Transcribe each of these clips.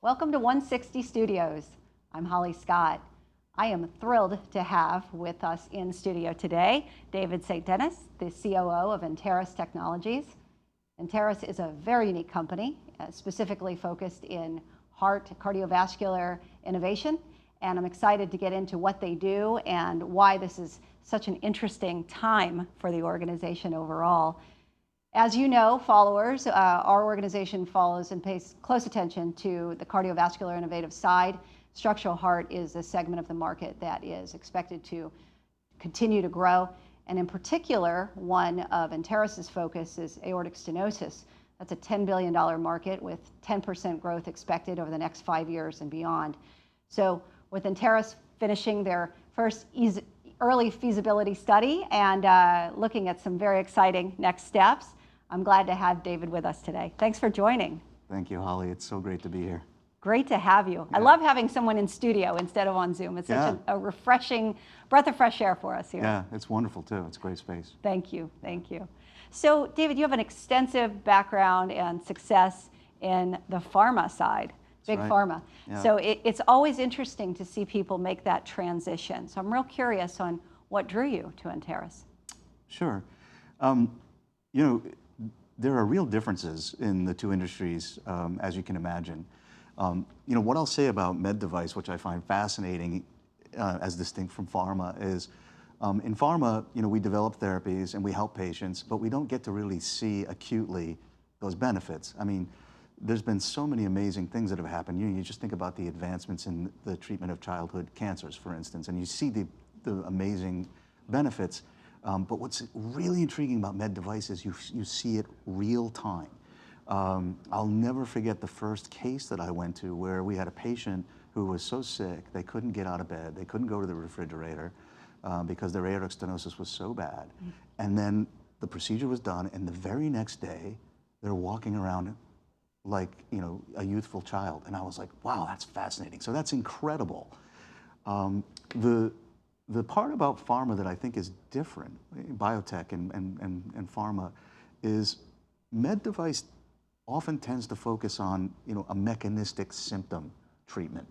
Welcome to 160 Studios. I'm Holly Scott. I am thrilled to have with us in studio today David St. Denis, the COO of Anteris Technologies. Anteris is a very unique company, specifically focused in heart cardiovascular innovation, and I'm excited to get into what they do and why this is such an interesting time for the organization overall. As you know, followers, our organization follows and pays close attention to the cardiovascular innovative side. Structural heart is a segment of the market that is expected to continue to grow. And in particular, one of Anteris's focus is aortic stenosis. That's a $10 billion market with 10% growth expected over the next 5 years and beyond. So with Anteris finishing their first early feasibility study and looking at some very exciting next steps, I'm glad to have David with us today. Thanks for joining. Thank you, Holly. It's so great to be here. Great to have you. Yeah. I love having someone in studio instead of on Zoom. It's such a refreshing breath of fresh air for us here. Yeah, it's wonderful too. It's a great space. Thank you, thank you. So David, you have an extensive background and success in the pharma side, big pharma. Yeah. So it's always interesting to see people make that transition. So I'm real curious on what drew you to Anteris. Sure. You know, there are real differences in the two industries, as you can imagine. You know, what I'll say about med device, which I find fascinating as distinct from pharma, is in pharma, you know, we develop therapies and we help patients, but we don't get to really see acutely those benefits. I mean, there's been so many amazing things that have happened. You just think about the advancements in the treatment of childhood cancers, for instance, and you see the amazing benefits. But what's really intriguing about med devices, you see it real time. I'll never forget the first case that I went to where we had a patient who was so sick they couldn't get out of bed, they couldn't go to the refrigerator because their aortic stenosis was so bad. And then the procedure was done, and the very next day they're walking around like, you know, a youthful child. And I was like, wow, that's fascinating. So that's incredible. The part about pharma that I think is different, biotech and pharma, is med device often tends to focus on, you know, a mechanistic symptom treatment.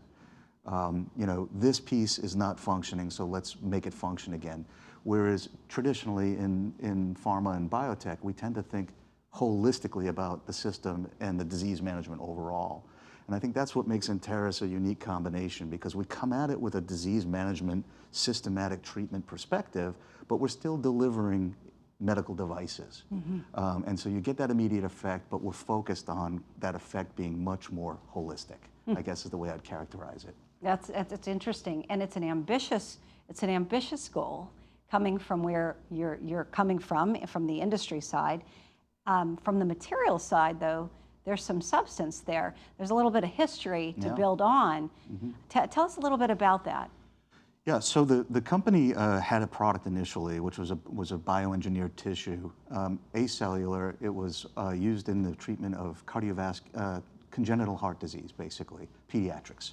You know, this piece is not functioning, so let's make it function again. Whereas traditionally in pharma and biotech, we tend to think holistically about the system and the disease management overall. And I think that's what makes Anteris a unique combination, because we come at it with a disease management, systematic treatment perspective, but we're still delivering medical devices. And so you get that immediate effect, but we're focused on that effect being much more holistic, I guess is the way I'd characterize it. That's interesting, and it's an ambitious goal coming from where you're coming from the industry side. From the material side, though, there's some substance there. There's a little bit of history to build on. Tell us a little bit about that. Yeah, so the company had a product initially, which was a bioengineered tissue, acellular. It was used in the treatment of congenital heart disease, basically, pediatrics.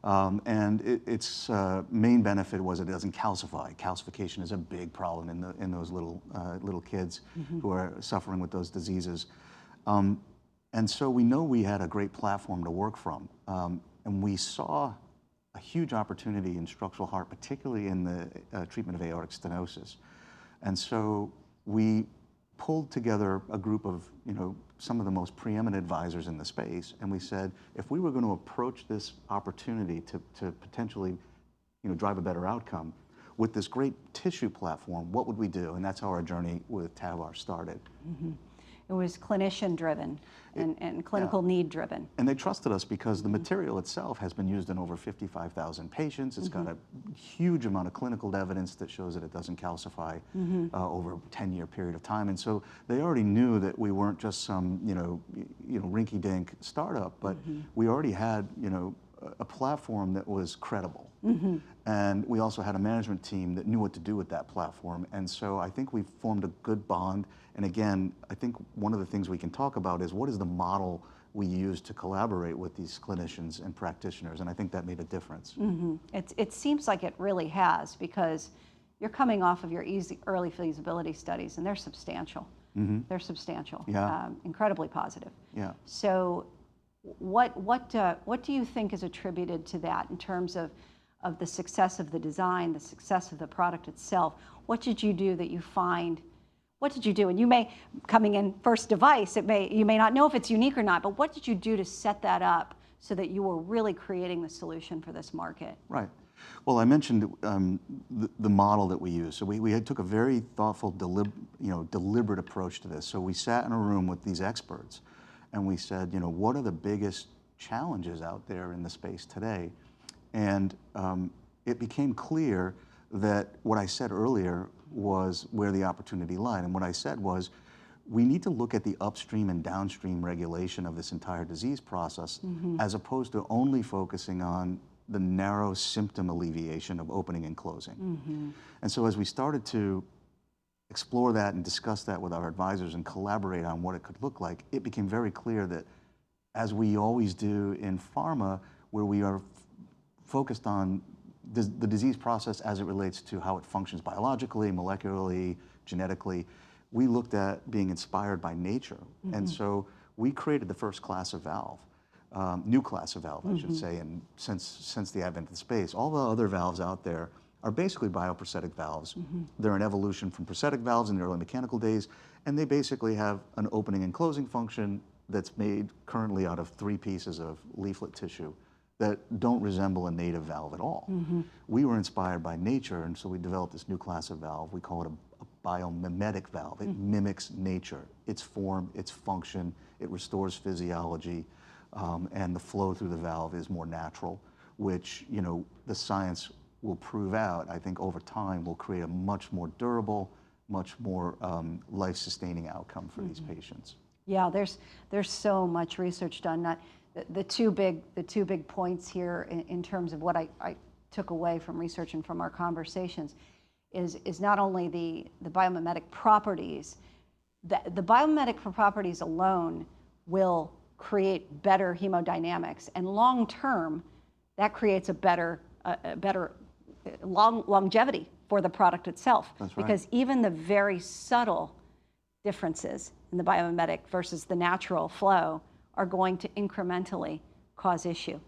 And its main benefit was it doesn't calcify. Calcification is a big problem in those little kids who are suffering with those diseases. And so we know we had a great platform to work from. And we saw a huge opportunity in structural heart, particularly in the treatment of aortic stenosis. And so we pulled together a group of, you know, some of the most preeminent advisors in the space, and we said, if we were going to approach this opportunity to potentially, you know, drive a better outcome with this great tissue platform, what would we do? And that's how our journey with TAVR started. It was clinician-driven and clinical need-driven. And they trusted us because the material itself has been used in over 55,000 patients. It's got a huge amount of clinical evidence that shows that it doesn't calcify over a 10-year period of time. And so they already knew that we weren't just some, you know, rinky-dink startup, but we already had, you know, a platform that was credible. And we also had a management team that knew what to do with that platform. And so I think we formed a good bond. And again, I think one of the things we can talk about is what is the model we use to collaborate with these clinicians and practitioners. And I think that made a difference. It seems like it really has, because you're coming off of your early feasibility studies, and they're substantial. They're substantial, incredibly positive. Yeah. So what do you think is attributed to that in terms of the success of the design, the success of the product itself? What did you do that you find? What did you do? And you may, coming in first device, you may not know if it's unique or not, but what did you do to set that up so that you were really creating the solution for this market? Right. Well, I mentioned the model that we use. So we took a very thoughtful, deliberate approach to this. So we sat in a room with these experts, and we said, what are the biggest challenges out there in the space today? And it became clear that what I said earlier was where the opportunity lied. And what I said was, we need to look at the upstream and downstream regulation of this entire disease process, as opposed to only focusing on the narrow symptom alleviation of opening and closing. And so as we started to explore that and discuss that with our advisors and collaborate on what it could look like, it became very clear that, as we always do in pharma, where we are focused on the disease process as it relates to how it functions biologically, molecularly, genetically, we looked at being inspired by nature. And so we created the first class of valve, new class of valve, I should say, and since the advent of the space. All the other valves out there are basically bioprosthetic valves. They're an evolution from prosthetic valves in the early mechanical days, and they basically have an opening and closing function that's made currently out of 3 pieces of leaflet tissue that don't resemble a native valve at all. We were inspired by nature, and so we developed this new class of valve. We call it a biomimetic valve. It mimics nature, its form, its function. It restores physiology, and the flow through the valve is more natural, which the science will prove out, I think, over time will create a much more durable, much more life-sustaining outcome for these patients. Yeah, there's so much research done. The two big points here in terms of what I took away from research and from our conversations is not only the biomimetic properties. The biomimetic properties alone will create better hemodynamics, and long term, that creates a better longevity for the product itself. That's right. Because even the very subtle differences in the biomimetic versus the natural flow are going to incrementally cause issue.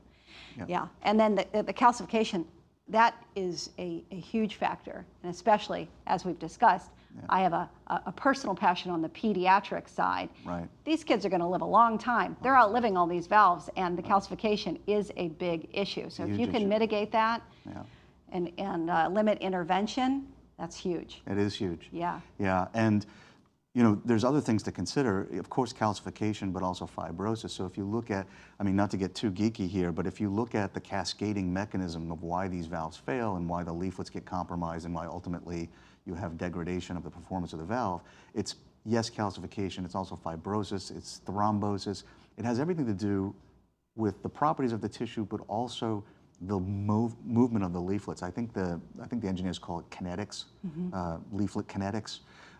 Yeah, and then the calcification, that is a huge factor, and especially, as we've discussed, I have a personal passion on the pediatric side. Right. These kids are going to live a long time. They're outliving all these valves, and the calcification is a big issue. So if you can mitigate that and limit intervention, that's huge. It is huge. Yeah. Yeah, and there's other things to consider, of course, calcification, but also fibrosis. So if you look at, not to get too geeky here, but if you look at the cascading mechanism of why these valves fail and why the leaflets get compromised and why ultimately you have degradation of the performance of the valve, it's, yes, calcification, it's also fibrosis, it's thrombosis. It has everything to do with the properties of the tissue, but also the movement of the leaflets. I think the engineers call it kinetics, leaflet kinetics.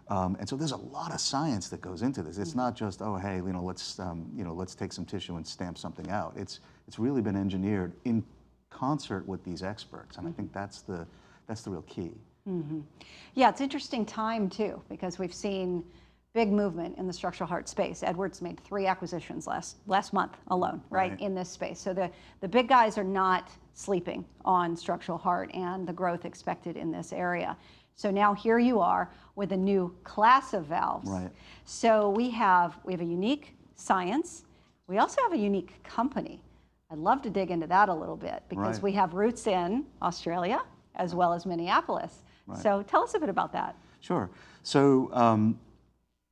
And so there's a lot of science that goes into this. It's not just, oh, hey, let's take some tissue and stamp something out. It's really been engineered in concert with these experts, and I think that's the real key. Yeah, it's interesting time too, because we've seen big movement in the structural heart space. Edwards made 3 acquisitions last month alone, right, in this space. So the big guys are not sleeping on structural heart and the growth expected in this area. So now here you are with a new class of valves. Right. So we have a unique science. We also have a unique company. I'd love to dig into that a little bit, because we have roots in Australia as well as Minneapolis. So tell us a bit about that. Sure. So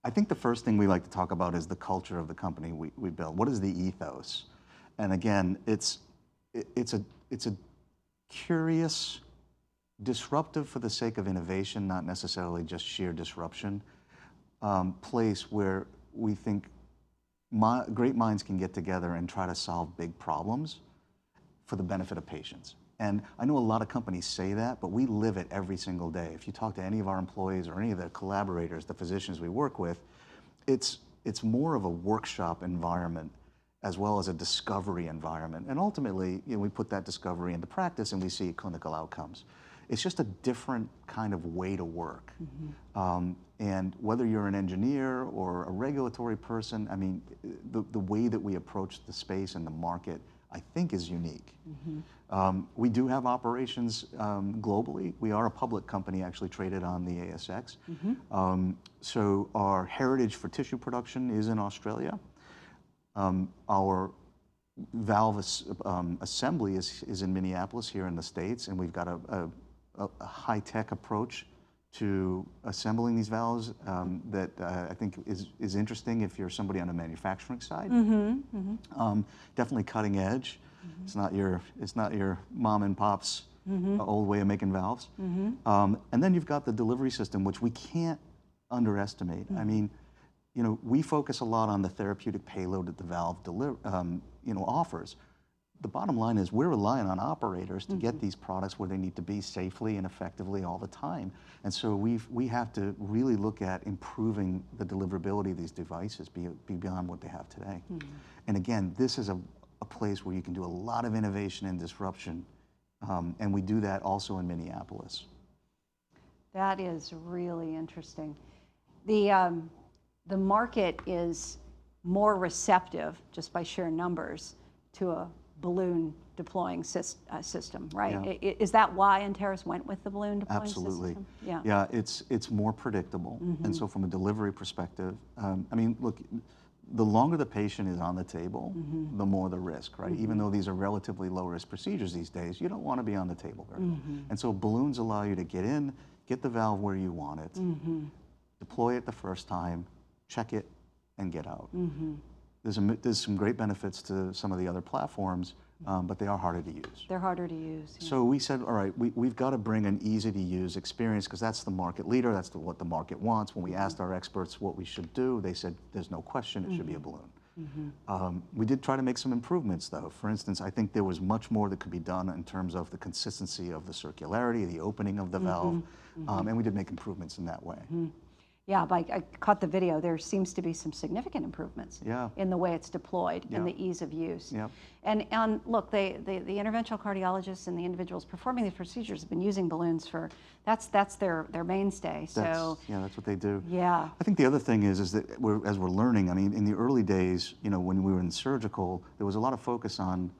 I think the first thing we like to talk about is the culture of the company we build. What is the ethos? And again, it's a curious, disruptive for the sake of innovation, not necessarily just sheer disruption, place where we think great minds can get together and try to solve big problems for the benefit of patients. And I know a lot of companies say that, but we live it every single day. If you talk to any of our employees or any of the collaborators, the physicians we work with, it's more of a workshop environment as well as a discovery environment. And ultimately, we put that discovery into practice and we see clinical outcomes. it's just a different kind of way to work. And whether you're an engineer or a regulatory person, I mean, the way that we approach the space and the market, I think, is unique. We do have operations globally. We are a public company, actually traded on the ASX. So our heritage for tissue production is in Australia. Our valve assembly is in Minneapolis here in the States, and we've got a high-tech approach to assembling these valves that I think is interesting if you're somebody on the manufacturing side. Definitely cutting edge. It's not your mom and pop's old way of making valves. And then you've got the delivery system, which we can't underestimate. I mean, you know, we focus a lot on the therapeutic payload that the valve offers. The bottom line is we're relying on operators to get these products where they need to be safely and effectively all the time. And so we have to really look at improving the deliverability of these devices beyond what they have today. And again, this is a place where you can do a lot of innovation and disruption. And we do that also in Minneapolis. That is really interesting. The market is more receptive, just by sheer numbers, to a balloon deploying system, right? Yeah. Is that why Anteris went with the balloon deploying Absolutely. system? Yeah. Yeah, it's more predictable. And so from a delivery perspective, I mean, look, the longer the patient is on the table, the more the risk, right? Even though these are relatively low-risk procedures these days, you don't want to be on the table very long. And so balloons allow you to get in, get the valve where you want it, deploy it the first time, check it, and get out. There's some great benefits to some of the other platforms, but they are harder to use. They're harder to use. Yeah. So we said, all right, we've got to bring an easy-to-use experience because that's the market leader, that's what the market wants. When we asked our experts what we should do, they said, there's no question, it should be a balloon. We did try to make some improvements, though. For instance, I think there was much more that could be done in terms of the consistency of the circularity, the opening of the valve, and we did make improvements in that way. Yeah, I caught the video. There seems to be some significant improvements in the way it's deployed and the ease of use. And look, the interventional cardiologists and the individuals performing these procedures have been using balloons for, that's their mainstay. So that's what they do. Yeah. I think the other thing is that as we're learning, I mean, in the early days, you know, when we were in surgical, there was a lot of focus on,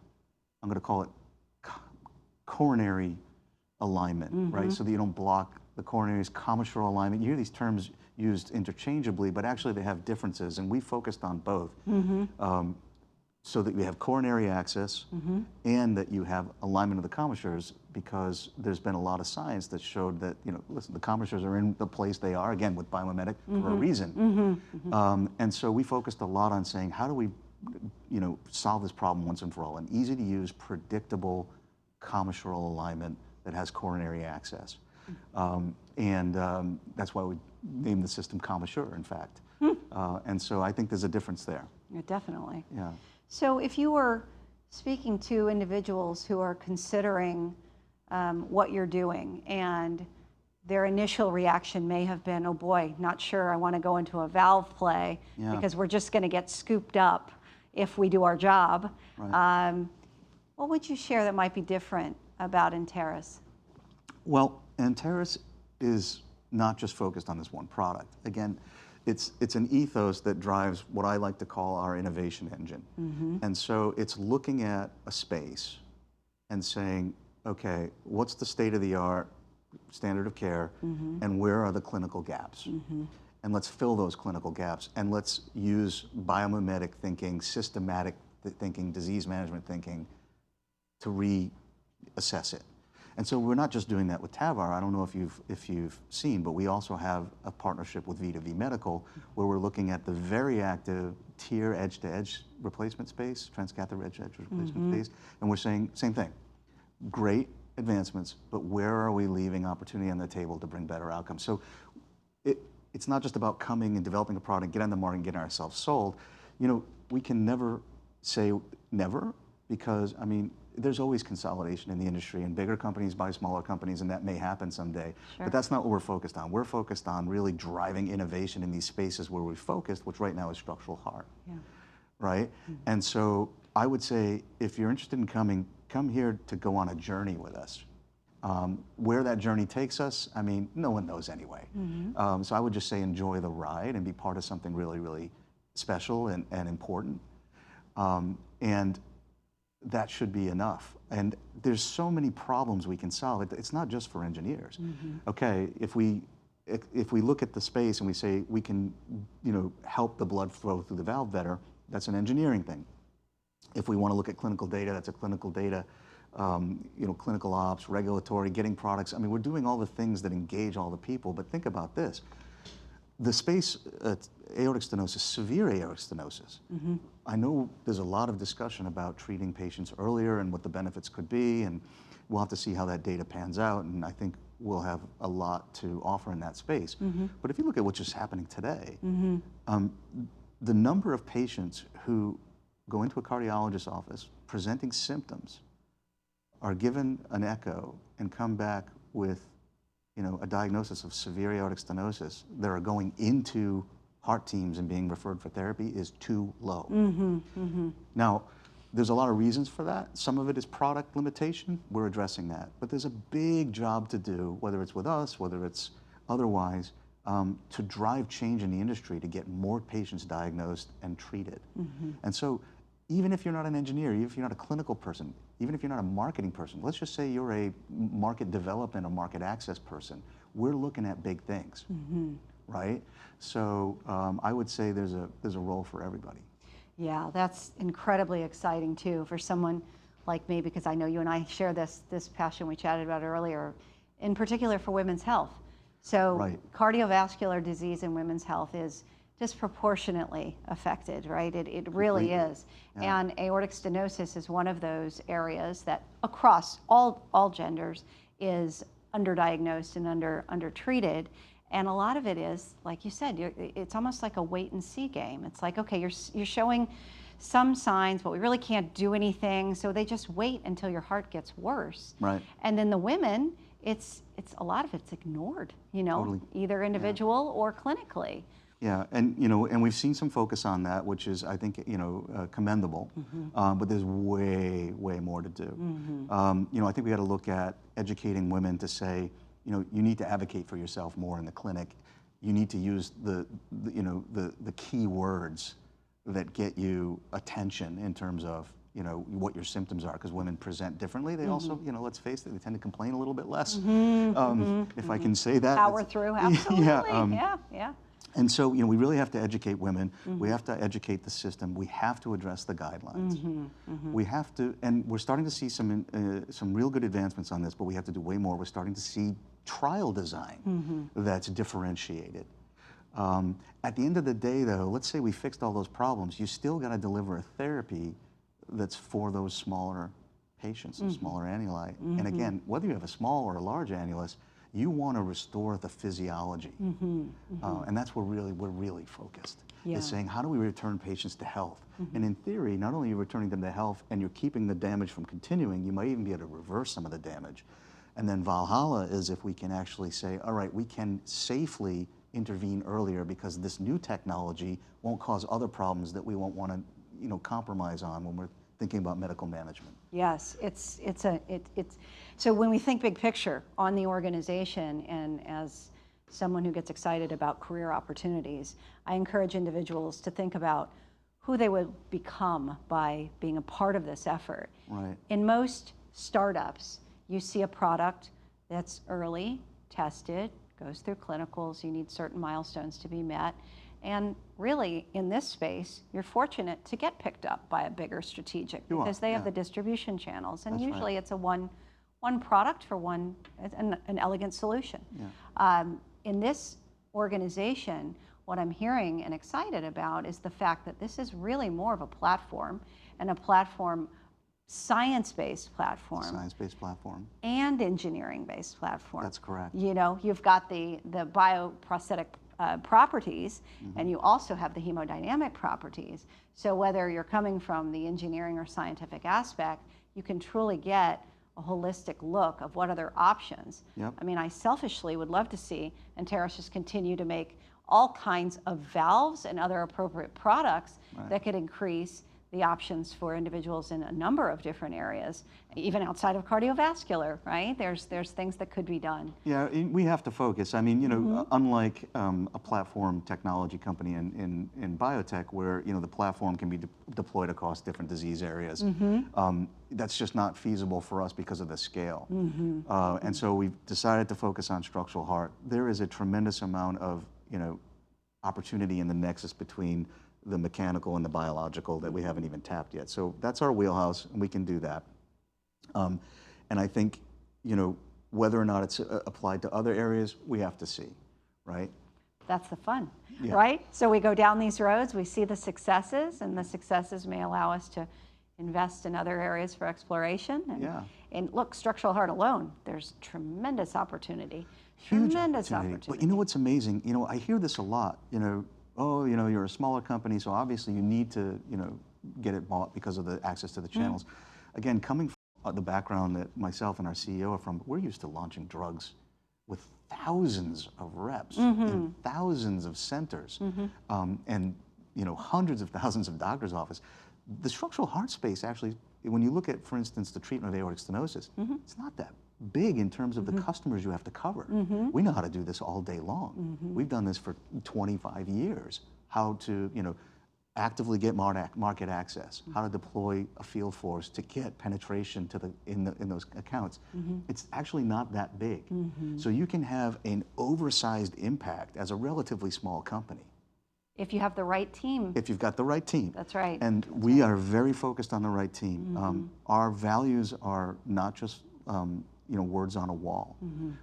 I'm going to call it coronary alignment, right? So that you don't block the coronaries, commissural alignment. You hear these terms used interchangeably, but actually they have differences, and we focused on both. So that we have coronary access and that you have alignment of the commissures, because there's been a lot of science that showed that, you know, listen, the commissures are in the place they are, again, with biomimetic for a reason. And so we focused a lot on saying, how do we, you know, solve this problem once and for all? An easy-to-use, predictable commissural alignment that has coronary access. That's why we named the system Commissure, in fact. And so I think there's a difference there. Yeah, definitely. Yeah. So if you were speaking to individuals who are considering what you're doing, and their initial reaction may have been, oh boy, not sure I want to go into a valve play because we're just going to get scooped up if we do our job. Right. What would you share that might be different about Anteris? Well, Anteris is not just focused on this one product. Again, it's an ethos that drives what I like to call our innovation engine. And so it's looking at a space and saying, okay, what's the state of the art, standard of care, and where are the clinical gaps? And let's fill those clinical gaps, and let's use biomimetic thinking, systematic thinking, disease management thinking to reassess it. And so we're not just doing that with TAVR. I don't know if you've seen, but we also have a partnership with V2V Medical, where we're looking at the very active TEER edge-to-edge replacement space, transcatheter edge-to-edge replacement space, and we're saying same thing. Great advancements, but where are we leaving opportunity on the table to bring better outcomes? So it's not just about coming and developing a product, get on the market, and getting ourselves sold. You know, we can never say never, because I mean, there's always consolidation in the industry, and bigger companies buy smaller companies, and that may happen someday. But that's not what we're focused on. We're focused on really driving innovation in these spaces where we're focused, which right now is structural heart. Right? And so I would say, if you're interested in coming, come here to go on a journey with us. Where that journey takes us, I mean, no one knows anyway. So I would just say enjoy the ride and be part of something really, really special and important. And that should be enough. And there's so many problems we can solve. It's not just for engineers. Okay, if we look at the space and we say we can, help the blood flow through the valve better, that's an engineering thing. If we want to look at clinical data, that's a clinical data. Clinical ops, regulatory, getting products. I mean, we're doing all the things that engage all the people. But think about this: the space, aortic stenosis, severe aortic stenosis. I know there's a lot of discussion about treating patients earlier and what the benefits could be, and we'll have to see how that data pans out. And I think we'll have a lot to offer in that space. But if you look at what's just happening today, the number of patients who go into a cardiologist's office presenting symptoms are given an echo and come back with, a diagnosis of severe aortic stenosis that are going into heart teams and being referred for therapy is too low. Now, there's a lot of reasons for that. Some of it is product limitation. We're addressing that. But there's a big job to do, whether it's with us, whether it's otherwise, to drive change in the industry to get more patients diagnosed and treated. And so even if you're not an engineer, even if you're not a clinical person, even if you're not a marketing person, let's just say you're a market development or market access person, we're looking at big things, right? So I would say there's a role for everybody. Yeah, that's incredibly exciting too for someone like me, because I know you and I share this passion we chatted about earlier, in particular for women's health. So cardiovascular disease in women's health is disproportionately affected, right? It really is. Yeah. And aortic stenosis is one of those areas that across all genders is underdiagnosed and undertreated. And a lot of it is, like you said, it's almost like a wait and see game. It's like, okay, you're showing some signs, but we really can't do anything. So they just wait until your heart gets worse. Right. And then the women, it's a lot of it's ignored, Totally. Either individual or clinically. Yeah, and we've seen some focus on that, which is, I think, commendable. But there's way more to do. I think we got to look at educating women to say, you need to advocate for yourself more in the clinic. You need to use the key words that get you attention in terms of what your symptoms are, because women present differently. They also, let's face it, they tend to complain a little bit less. If I can say that. Power through, absolutely. Yeah. And so, we really have to educate women. We have to educate the system. We have to address the guidelines. We have to, and we're starting to see some real good advancements on this, but we have to do way more. We're starting to see trial design that's differentiated. At the end of the day, though, let's say we fixed all those problems, you still got to deliver a therapy that's for those smaller patients and smaller annuli. And again, whether you have a small or a large annulus, you want to restore the physiology. And that's where we're really focused. Is saying, how do we return patients to health? And in theory, not only are you returning them to health and you're keeping the damage from continuing, you might even be able to reverse some of the damage. And then Valhalla is if we can actually say, all right, we can safely intervene earlier because this new technology won't cause other problems that we won't want to compromise on when we're thinking about medical management. Yes, it's so when we think big picture on the organization, and as someone who gets excited about career opportunities, I encourage individuals to think about who they would become by being a part of this effort. Right. In most startups, you see a product that's early, tested, goes through clinicals, you need certain milestones to be met. And really, in this space, you're fortunate to get picked up by a bigger strategic because they have the distribution channels. And usually it's a one product for an elegant solution. Yeah. In this organization, what I'm hearing and excited about is the fact that this is really more of a platform, and a platform, science-based platform. Science-based platform. And engineering-based platform. That's correct. You've got the bioprosthetic properties, and you also have the hemodynamic properties. So whether you're coming from the engineering or scientific aspect, you can truly get a holistic look of what other options. Yep. I mean, I selfishly would love to see Anteris just continue to make all kinds of valves and other appropriate products that could increase the options for individuals in a number of different areas, even outside of cardiovascular, right? There's things that could be done. Yeah, we have to focus. I mean, you know, unlike a platform technology company in biotech, where you know the platform can be deployed across different disease areas, that's just not feasible for us because of the scale. And so we've decided to focus on structural heart. There is a tremendous amount of opportunity in the nexus between the mechanical and the biological that we haven't even tapped yet. So that's our wheelhouse, and we can do that. And I think, whether or not it's applied to other areas, we have to see, right? That's the fun, right? So we go down these roads, we see the successes, and the successes may allow us to invest in other areas for exploration. And look, structural heart alone, there's tremendous opportunity. Huge opportunity. But you know what's amazing? I hear this a lot, oh, you're a smaller company, so obviously you need to, get it bought because of the access to the channels. Again, coming from the background that myself and our CEO are from, we're used to launching drugs with thousands of reps in thousands of centers, and hundreds of thousands of doctors' offices. The structural heart space actually, when you look at, for instance, the treatment of aortic stenosis, it's not that big in terms of the customers you have to cover. We know how to do this all day long. We've done this for 25 years, how to actively get market access, how to deploy a field force to get penetration to in those accounts. It's actually not that big. So you can have an oversized impact as a relatively small company. If you have the right team. If you've got the right team. That's right. And we are very focused on the right team. Our values are not just words on a wall.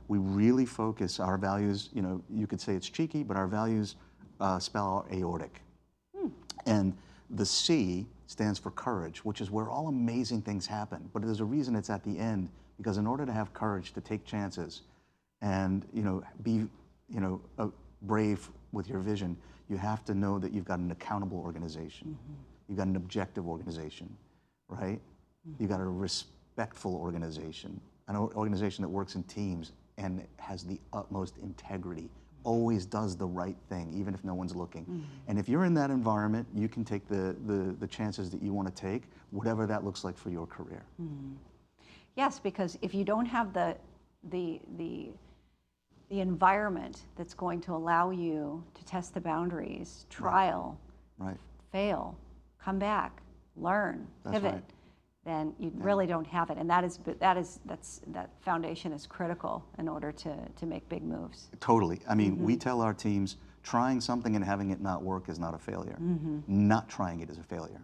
We really focus our values, you could say it's cheeky, but our values spell out aortic. And the C stands for courage, which is where all amazing things happen. But there's a reason it's at the end, because in order to have courage to take chances and be brave with your vision, you have to know that you've got an accountable organization. You've got an objective organization, right? You've got a respectful organization, an organization that works in teams and has the utmost integrity, always does the right thing, even if no one's looking. And if you're in that environment, you can take the chances that you want to take, whatever that looks like for your career. Yes, because if you don't have the environment that's going to allow you to test the boundaries, trial, fail, come back, learn, pivot, then you really don't have it. And that foundation is critical in order to make big moves. Totally. I mean, we tell our teams, trying something and having it not work is not a failure. Not trying it is a failure.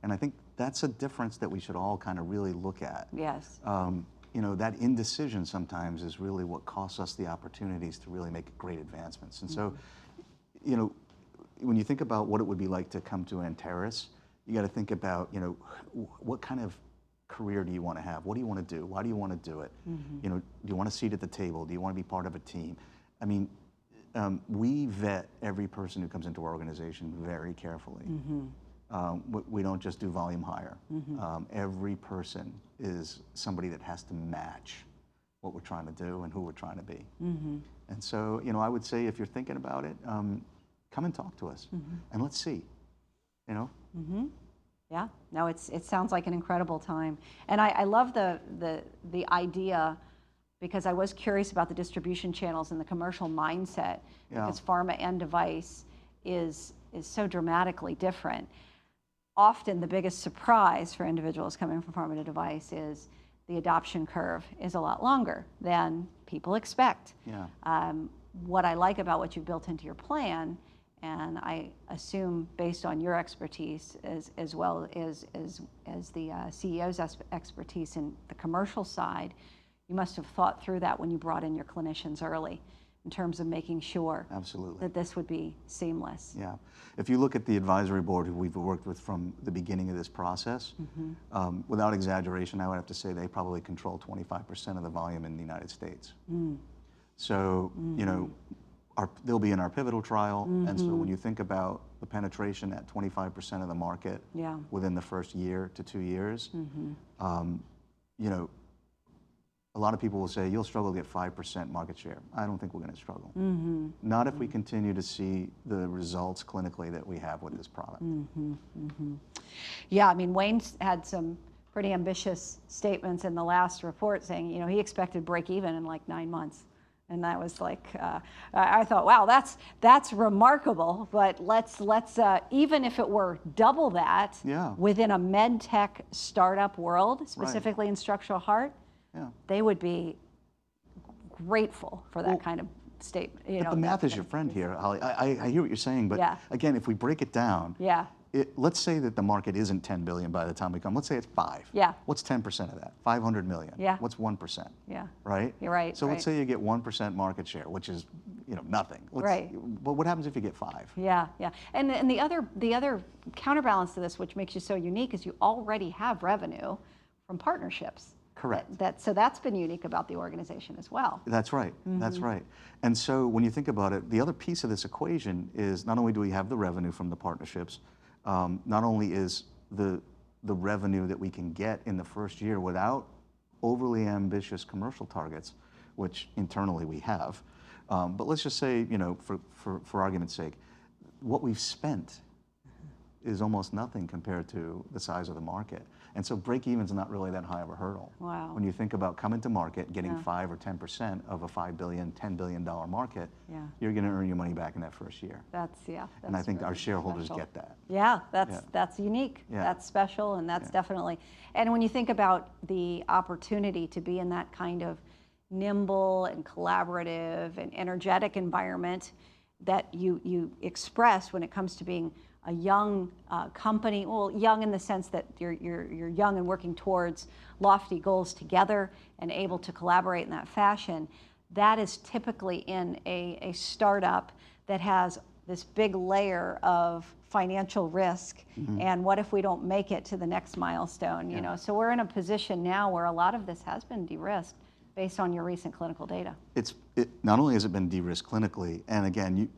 And I think that's a difference that we should all kind of really look at. Yes. That indecision sometimes is really what costs us the opportunities to really make great advancements. And so, when you think about what it would be like to come to Anteris, you got to think about, what kind of career do you want to have? What do you want to do? Why do you want to do it? Do you want a seat at the table? Do you want to be part of a team? I mean, we vet every person who comes into our organization very carefully. We don't just do volume hire. Every person is somebody that has to match what we're trying to do and who we're trying to be. And so, I would say if you're thinking about it, come and talk to us and let's see, Yeah, no, it sounds like an incredible time. And I love the idea, because I was curious about the distribution channels and the commercial mindset, because pharma and device is so dramatically different. Often the biggest surprise for individuals coming from pharma to device is the adoption curve is a lot longer than people expect. What I like about what you've built into your plan, and I assume based on your expertise as well as the CEO's expertise in the commercial side, you must have thought through that when you brought in your clinicians early, in terms of making sure that this would be seamless. Yeah. If you look at the advisory board who we've worked with from the beginning of this process, without exaggeration, I would have to say they probably control 25% of the volume in the United States. So, they'll be in our pivotal trial, and so when you think about the penetration at 25% of the market within the first year to 2 years, a lot of people will say, you'll struggle to get 5% market share. I don't think we're going to struggle. Not if we continue to see the results clinically that we have with this product. Yeah, I mean, Wayne's had some pretty ambitious statements in the last report saying, you know, he expected break even in like 9 months. And that was like, I thought, wow, that's remarkable. But let's even if it were double that, Yeah. within a med tech startup world, specifically Right. in structural heart, Yeah. they would be grateful for that kind of statement. You know, But the math is your friend here, Holly. I hear what you're saying, but Yeah. again, if we break it down, Yeah. let's say that the market isn't 10 billion by the time we come. Let's say it's 5. Yeah. What's 10% of that? 500 million. Yeah. What's 1%? Yeah. Right? You're right. So right. let's say you get 1% market share, which is, you know, nothing. Right. But what happens if you get 5? Yeah, yeah. And the other counterbalance to this, which makes you so unique, is you already have revenue from partnerships. Correct. So that's been unique about the organization as well. That's right. That's right. And so when you think about it, the other piece of this equation is not only do we have the revenue from the partnerships, not only is the revenue that we can get in the first year without overly ambitious commercial targets, which internally we have, but let's just say, you know, for argument's sake, what we've spent is almost nothing compared to the size of the market. And so break even's not really that high of a hurdle. Wow. When you think about coming to market, getting 5 or 10% of a $5 billion, $10 billion market, you're going to earn your money back in that first year. And I think our shareholders get that. Yeah, that's unique. Yeah. That's special, and that's definitely. And when you think about the opportunity to be in that kind of nimble and collaborative and energetic environment that you express when it comes to being a young company, well, young in the sense that you're young and working towards lofty goals together and able to collaborate in that fashion, that is typically in a startup that has this big layer of financial risk. And what if we don't make it to the next milestone? You know, so we're in a position now where a lot of this has been de-risked based on your recent clinical data. Not only has it been de-risked clinically, and again,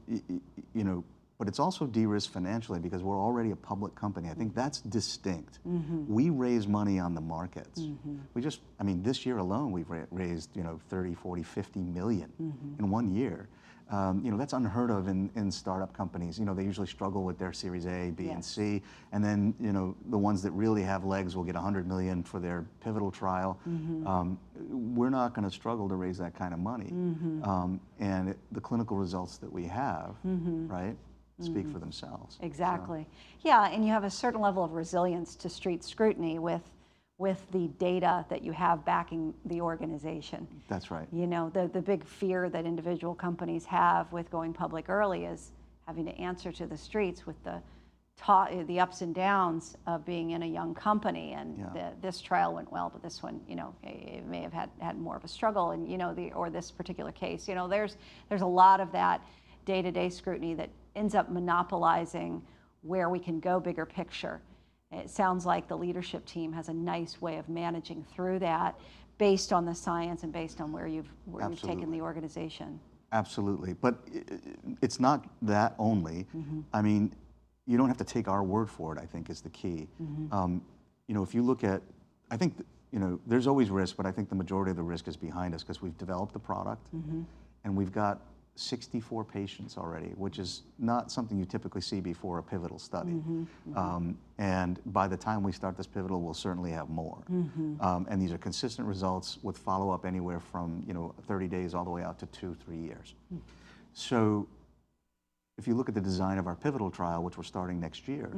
you know, but it's also de-risked financially because we're already a public company. I think that's distinct. We raise money on the markets. We just, I mean, this year alone, we've raised, you know, 30, 40, 50 million in 1 year. You know, that's unheard of in startup companies. You know, they usually struggle with their Series A, B, and C, and then, you know, the ones that really have legs will get 100 million for their pivotal trial. We're not going to struggle to raise that kind of money. And the clinical results that we have, right, speak for themselves. Exactly. So. Yeah, and you have a certain level of resilience to street scrutiny with the data that you have backing the organization. That's right. You know, the big fear that individual companies have with going public early is having to answer to the streets with the ups and downs of being in a young company. And this trial went well, but this one, you know, it may have had more of a struggle. And, you know, or this particular case, you know, there's a lot of that day-to-day scrutiny that ends up monopolizing where we can go bigger picture. It sounds like the leadership team has a nice way of managing through that based on the science and based on where you've taken the organization. Absolutely, but it's not that only. I mean, you don't have to take our word for it, I think is the key. You know, if you look at, I think, you know, there's always risk, but I think the majority of the risk is behind us because we've developed the product and we've got 64 patients already, which is not something you typically see before a pivotal study. And by the time we start this pivotal, we'll certainly have more. And these are consistent results with follow-up anywhere from, you know, 30 days all the way out to 2-3 years. So if you look at the design of our pivotal trial, which we're starting next year,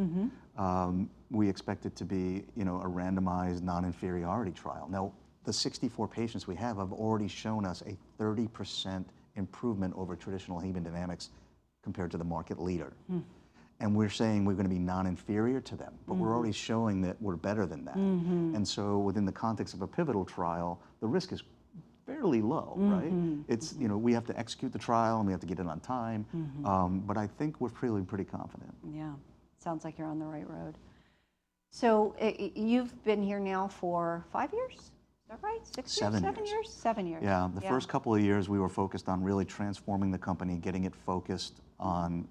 we expect it to be, you know, a randomized non-inferiority trial. Now, the 64 patients we have already shown us a 30% improvement over traditional hemodynamics compared to the market leader. And we're saying we're going to be non-inferior to them, but we're already showing that we're better than that. And so within the context of a pivotal trial, the risk is fairly low, right? It's, you know, we have to execute the trial and we have to get it on time, but I think we're feeling pretty confident. Yeah, sounds like you're on the right road. So you've been here now for 5 years? Is that right? 7 years? 7 years. Yeah, the first couple of years we were focused on really transforming the company, getting it focused on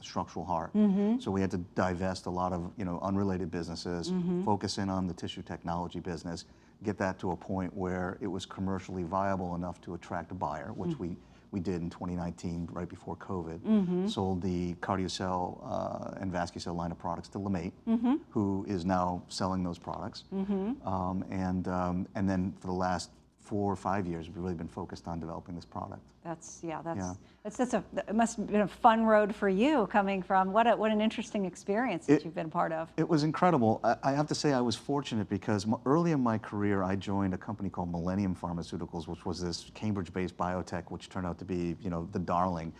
structural heart. So we had to divest a lot of, you know, unrelated businesses, focus in on the tissue technology business, get that to a point where it was commercially viable enough to attract a buyer, which we did in 2019, right before COVID, sold the CardioCell and VascuCell line of products to LeMaitre, who is now selling those products. And then for the last 4 or 5 years, we've really been focused on developing this product. It must have been a fun road for you coming from, what an interesting experience that you've been part of. It was incredible. I have to say I was fortunate because early in my career, I joined a company called Millennium Pharmaceuticals, which was this Cambridge-based biotech, which turned out to be, the darling.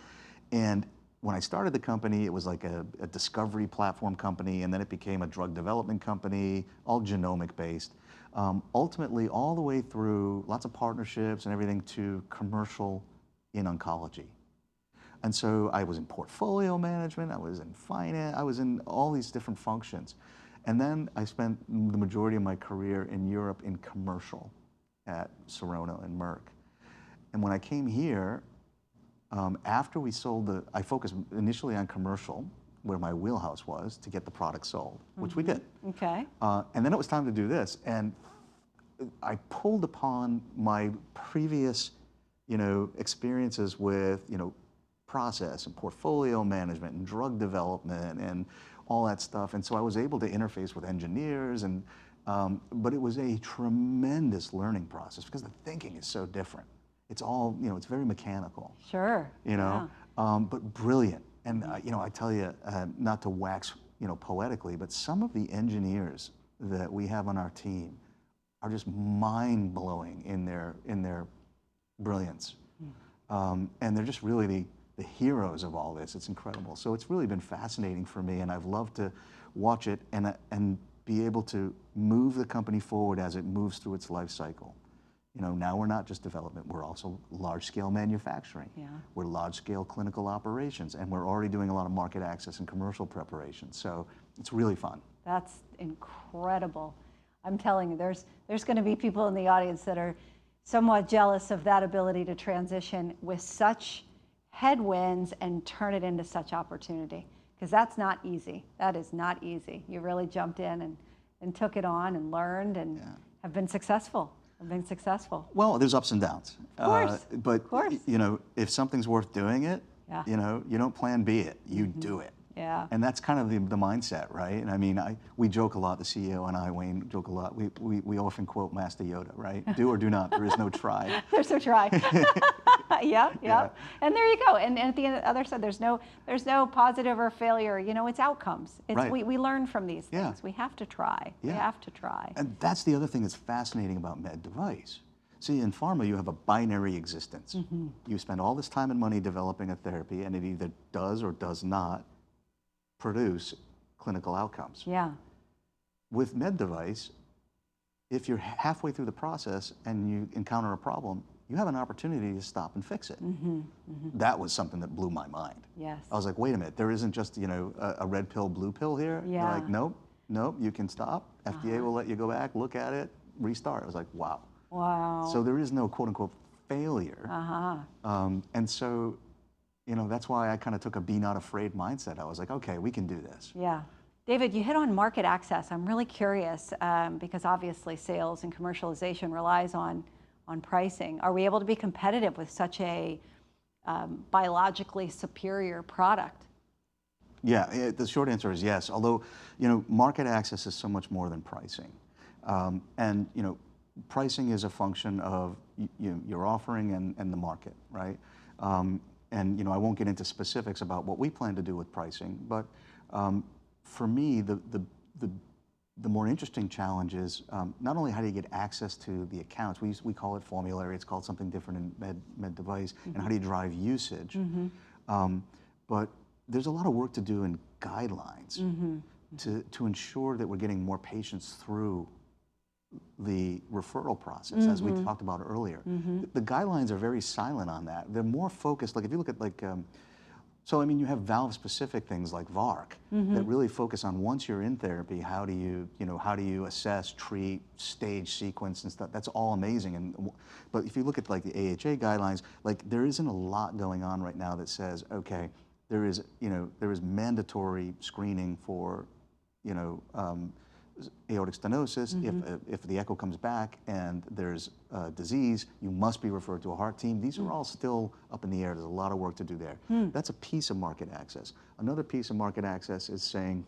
And when I started the company, it was like a discovery platform company, and then it became a drug development company, all genomic-based. Ultimately, all the way through lots of partnerships and everything to commercial in oncology. And so I was in portfolio management, I was in finance, I was in all these different functions. And then I spent the majority of my career in Europe in commercial at Serono and Merck. And when I came here, after we sold I focused initially on commercial, where my wheelhouse was, to get the product sold, which we did. Okay. And then it was time to do this. And I pulled upon my previous, experiences with, process and portfolio management and drug development and all that stuff. And so I was able to interface with engineers, and but it was a tremendous learning process because the thinking is so different. It's all, it's very mechanical. Sure. But brilliant. And I tell you, not to wax, poetically, but some of the engineers that we have on our team are just mind-blowing in their brilliance. And they're just really the heroes of all this. It's incredible. So it's really been fascinating for me, and I've loved to watch it and be able to move the company forward as it moves through its life cycle. Now we're not just development, we're also large-scale manufacturing. We're large-scale clinical operations, and we're already doing a lot of market access and commercial preparation. So it's really fun. That's incredible. I'm telling you, there's going to be people in the audience that are somewhat jealous of that ability to transition with such headwinds and turn it into such opportunity, because that's not easy. That is not easy. You really jumped in and took it on and learned and have been successful. Well, there's ups and downs. Of course. But of course. If something's worth doing it, you don't plan B it, you do it. Yeah. And that's kind of the mindset, right? And I mean, we joke a lot, the CEO and I, Wayne, joke a lot. We often quote Master Yoda, right? Do or do not, there is no try. There's no try. Yeah. And there you go. And at the other side, there's no positive or failure. It's outcomes. Right. We learn from these things. We have to try. We have to try. And that's the other thing that's fascinating about med device. See, in pharma, you have a binary existence. You spend all this time and money developing a therapy, and it either does or does not produce clinical outcomes. Yeah. With med device, if you're halfway through the process and you encounter a problem, you have an opportunity to stop and fix it. That was something that blew my mind. Yes. I was like, wait a minute, there isn't just a red pill, blue pill here. Yeah. They're like, nope, you can stop. FDA will let you go back, look at it, restart. I was like, wow. Wow. So there is no quote unquote failure. And so, that's why I kind of took a be not afraid mindset. I was like, okay, we can do this. Yeah. David, you hit on market access. I'm really curious because obviously sales and commercialization relies on pricing. Are we able to be competitive with such a biologically superior product? Yeah, the short answer is yes. Although, market access is so much more than pricing. And, pricing is a function of your offering and the market, right? And I won't get into specifics about what we plan to do with pricing, but for me, the more interesting challenge is not only how do you get access to the accounts, we call it formulary, it's called something different in med device, and how do you drive usage, but there's a lot of work to do in guidelines to ensure that we're getting more patients through the referral process, as we talked about earlier. The guidelines are very silent on that. They're more focused, like if you look at so I mean, you have valve-specific things like VARC that really focus on once you're in therapy, how do you assess, treat, stage, sequence, and stuff. That's all amazing. But if you look at like the AHA guidelines, like there isn't a lot going on right now that says, okay, there is mandatory screening for aortic stenosis, if the echo comes back and there's a disease, you must be referred to a heart team. These are all still up in the air. There's a lot of work to do there. That's a piece of market access. Another piece of market access is saying,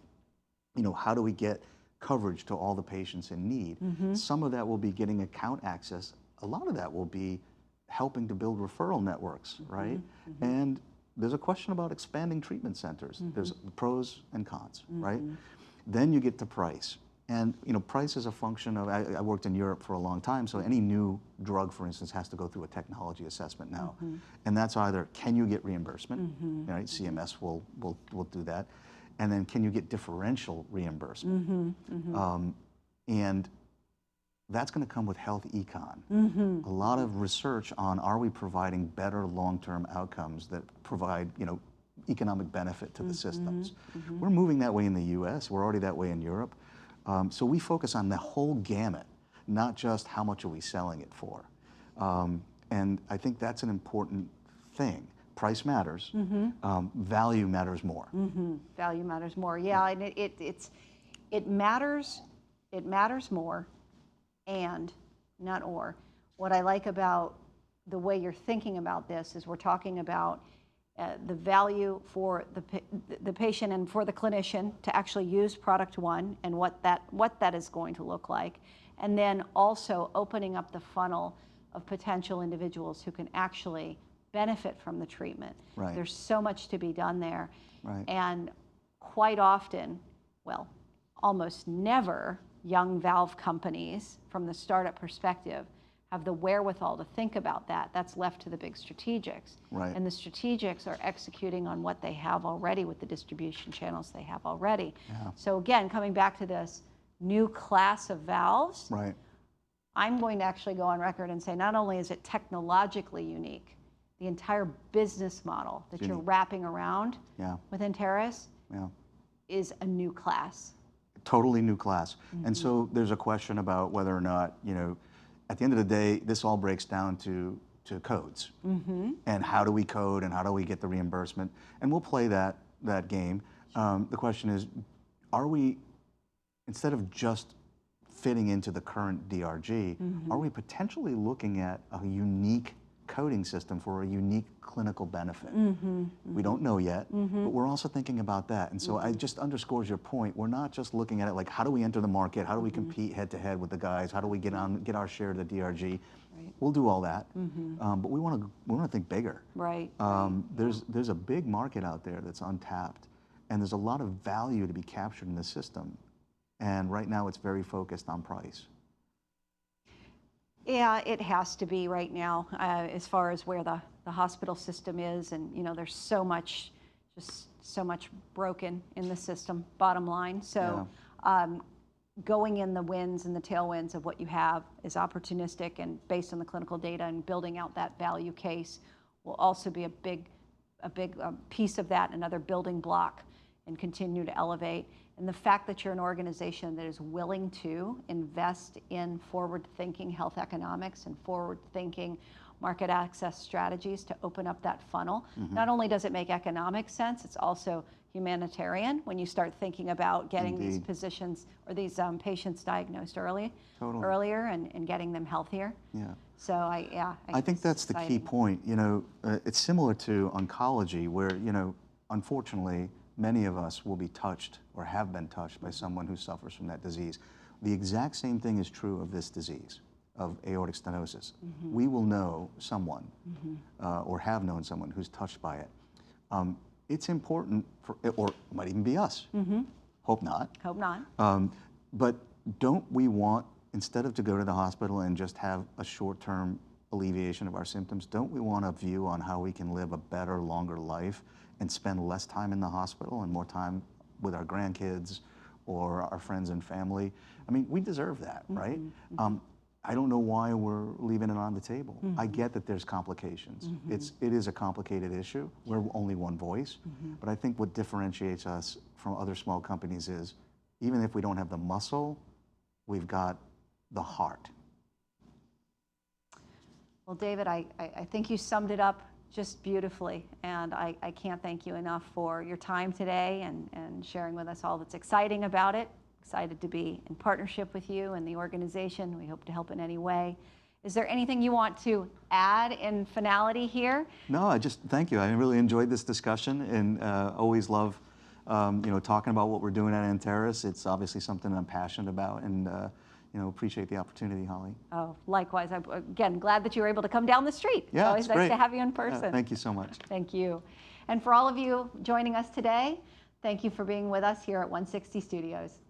you know, how do we get coverage to all the patients in need? Some of that will be getting account access. A lot of that will be helping to build referral networks, right? And there's a question about expanding treatment centers. There's pros and cons, right? Then you get to price. And you know, price is a function of, I worked in Europe for a long time, so any new drug, for instance, has to go through a technology assessment now. And that's either, can you get reimbursement, right? CMS will do that. And then can you get differential reimbursement? And that's going to come with health econ. A lot of research on, are we providing better long-term outcomes that provide, you know, economic benefit to the systems? We're moving that way in the US, we're already that way in Europe. So we focus on the whole gamut, not just how much are we selling it for. And I think that's an important thing. Price matters, value matters more. Value matters more, yeah, and it matters more, and not or. What I like about the way you're thinking about this is we're talking about the value for the patient and for the clinician to actually use product one and what that is going to look like, and then also opening up the funnel of potential individuals who can actually benefit from the treatment. Right. There's so much to be done there. Right. And quite often, well, almost never, young valve companies, from the startup perspective, have the wherewithal to think about that. That's left to the big strategics. Right. And the strategics are executing on what they have already with the distribution channels they have already. Yeah. So again, coming back to this new class of valves, Right. I'm going to actually go on record and say not only is it technologically unique, the entire business model that you're wrapping around with Anteris is a new class. Totally new class. And so there's a question about whether or not, you know, at the end of the day, this all breaks down to codes. And how do we code and how do we get the reimbursement? And we'll play that game. The question is, are we, instead of just fitting into the current DRG, are we potentially looking at a unique coding system for a unique clinical benefit? We don't know yet, but we're also thinking about that. And so it just underscores your point. We're not just looking at it like, how do we enter the market? How do we compete head to head with the guys? How do we get our share of the DRG? Right. We'll do all that, but we want to think bigger. Right. There's a big market out there that's untapped, and there's a lot of value to be captured in the system. And right now, it's very focused on price. Yeah, it has to be right now, as far as where the hospital system is, and you know, there's so much broken in the system, bottom line. So going in the winds and the tailwinds of what you have is opportunistic and based on the clinical data, and building out that value case will also be a big piece of that, another building block, and continue to elevate. And the fact that you're an organization that is willing to invest in forward-thinking health economics and forward-thinking market access strategies to open up that funnel, not only does it make economic sense, it's also humanitarian when you start thinking about getting these positions or these patients diagnosed earlier and getting them healthier. Yeah. So I think that's the key point. You know, it's similar to oncology, where, you know, unfortunately, many of us will be touched or have been touched by someone who suffers from that disease. The exact same thing is true of this disease, of aortic stenosis. We will know someone or have known someone who's touched by it. It's important for, or it might even be us. Hope not. Hope not. But don't we want, instead of to go to the hospital and just have a short-term alleviation of our symptoms, don't we want a view on how we can live a better, longer life and spend less time in the hospital and more time with our grandkids or our friends and family? I mean, we deserve that, right? I don't know why we're leaving it on the table. I get that there's complications. It is a complicated issue. We're only one voice. But I think what differentiates us from other small companies is, even if we don't have the muscle, we've got the heart. Well, David, I think you summed it up just beautifully, and I can't thank you enough for your time today and sharing with us all that's exciting about it, excited to be in partnership with you and the organization. We hope to help in any way. Is there anything you want to add in finality here? No, I just thank you. I really enjoyed this discussion, and always love talking about what we're doing at Anteris. It's obviously something I'm passionate about, and appreciate the opportunity, Holly. Oh, likewise. I'm, again, glad that you were able to come down the street. Yeah, It's always it's nice great. to have you in person. Thank you so much. Thank you. And for all of you joining us today, thank you for being with us here at 160 Studios.